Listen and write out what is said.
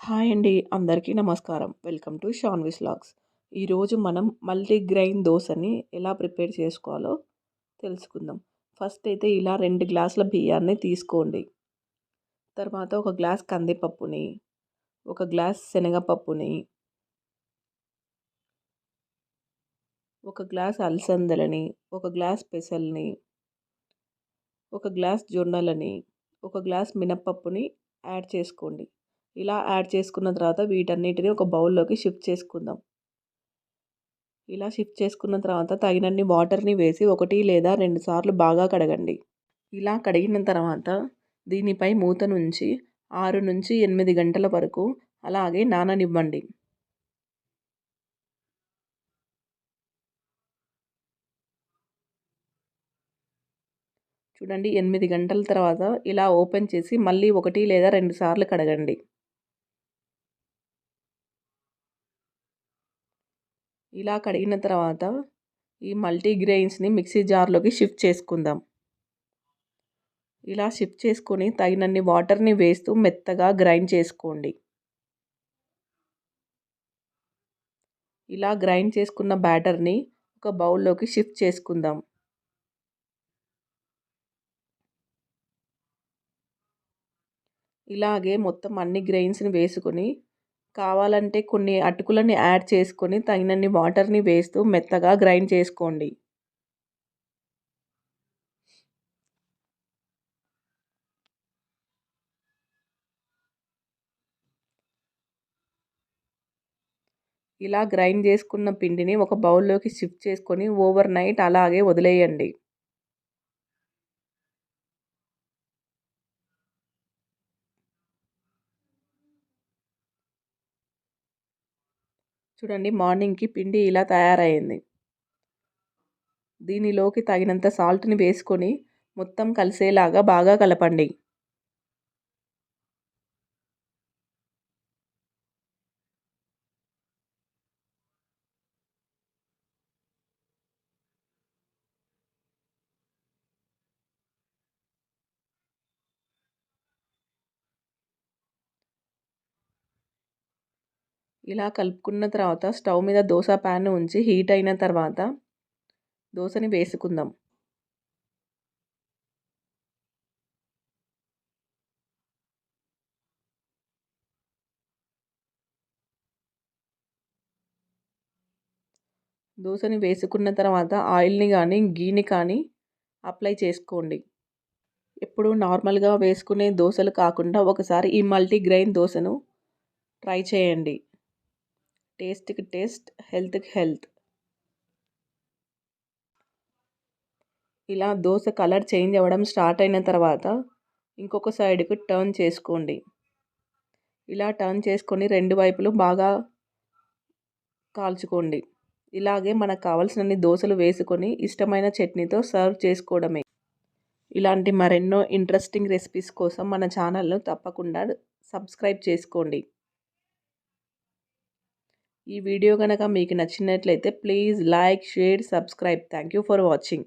Hi అండి. అందరికీ నమస్కారం. Welcome to Shanvi's vlogs. ఈరోజు మనం మల్టీగ్రెయిన్ దోసని ఎలా ప్రిపేర్ చేసుకోవాలో తెలుసుకుందాం. ఫస్ట్ అయితే ఇలా 2 గ్లాసుల బియ్యాన్ని తీసుకోండి. తర్వాత ఒక గ్లాస్ కందిపప్పుని, ఒక గ్లాస్ శనగపప్పుని, ఒక గ్లాస్ అలసందలని, ఒక గ్లాస్ పెసల్ని, ఒక గ్లాస్ జొన్నలని, ఒక గ్లాస్ మినప్పప్పుని యాడ్ చేసుకోండి. ఇలా యాడ్ చేసుకున్న తర్వాత వీటన్నిటిని ఒక బౌల్లోకి షిఫ్ట్ చేసుకుందాం. ఇలా షిఫ్ట్ చేసుకున్న తర్వాత తగినన్ని వాటర్ని వేసి 1 లేదా 2 సార్లు బాగా కడగండి. ఇలా కడిగిన తర్వాత దీనిపై మూతనుంచి 6-8 గంటల వరకు అలాగే నాననివ్వండి. చూడండి, 8 గంటల తర్వాత ఇలా ఓపెన్ చేసి మళ్ళీ 1 లేదా 2 సార్లు కడగండి. ఇలా కడిగిన తర్వాత ఈ మల్టీగ్రెయిన్స్ని మిక్సీ జార్లోకి షిఫ్ట్ చేసుకుందాం. ఇలా షిఫ్ట్ చేసుకొని తగినన్ని వాటర్ని వేస్తూ మెత్తగా గ్రైండ్ చేసుకోండి. ఇలా గ్రైండ్ చేసుకున్న బ్యాటర్ని ఒక బౌల్లోకి షిఫ్ట్ చేసుకుందాం. ఇలాగే మొత్తం అన్ని గ్రెయిన్స్ని వేసుకొని కావాలంటే కొన్ని అటుకులని యాడ్ చేసుకొని తగినన్ని వాటర్ని వేస్తూ మెత్తగా గ్రైండ్ చేసుకోండి. ఇలా గ్రైండ్ చేసుకున్న పిండిని ఒక బౌల్లోకి షిఫ్ట్ చేసుకొని ఓవర్ నైట్ అలాగే వదిలేయండి. చూడండి, మార్నింగ్కి పిండి ఇలా తయారైంది. దీనిలోకి తగినంత సాల్ట్ని వేసుకొని మొత్తం కలిసేలాగా బాగా కలపండి. ఇలా కలుపుకున్న తర్వాత స్టవ్ మీద దోస ప్యాన్ ఉంచి హీట్ అయిన తర్వాత దోసని వేసుకుందాం. దోసని వేసుకున్న తర్వాత ఆయిల్ని కానీ గీని కానీ అప్లై చేసుకోండి. ఎప్పుడు నార్మల్గా వేసుకునే దోశలు కాకుండా ఒకసారి ఈ మల్టీగ్రెయిన్ దోశను ట్రై చేయండి. టేస్ట్కి టేస్ట్, హెల్త్కి హెల్త్. ఇలా దోశ కలర్ చేంజ్ అవ్వడం స్టార్ట్ అయిన తర్వాత ఇంకొక సైడ్కి టర్న్ చేసుకోండి. ఇలా టర్న్ చేసుకొని 2 వైపులు బాగా కాల్చుకోండి. ఇలాగే మనకు కావాల్సినన్ని దోశలు వేసుకొని ఇష్టమైన చట్నీతో సర్వ్ చేసుకోవడమే. ఇలాంటి మరెన్నో ఇంట్రెస్టింగ్ రెసిపీస్ కోసం మన ఛానల్ను తప్పకుండా సబ్స్క్రైబ్ చేసుకోండి. ఈ వీడియో కనుక మీకు నచ్చినట్లయితే please like, share, subscribe. Thank you for watching.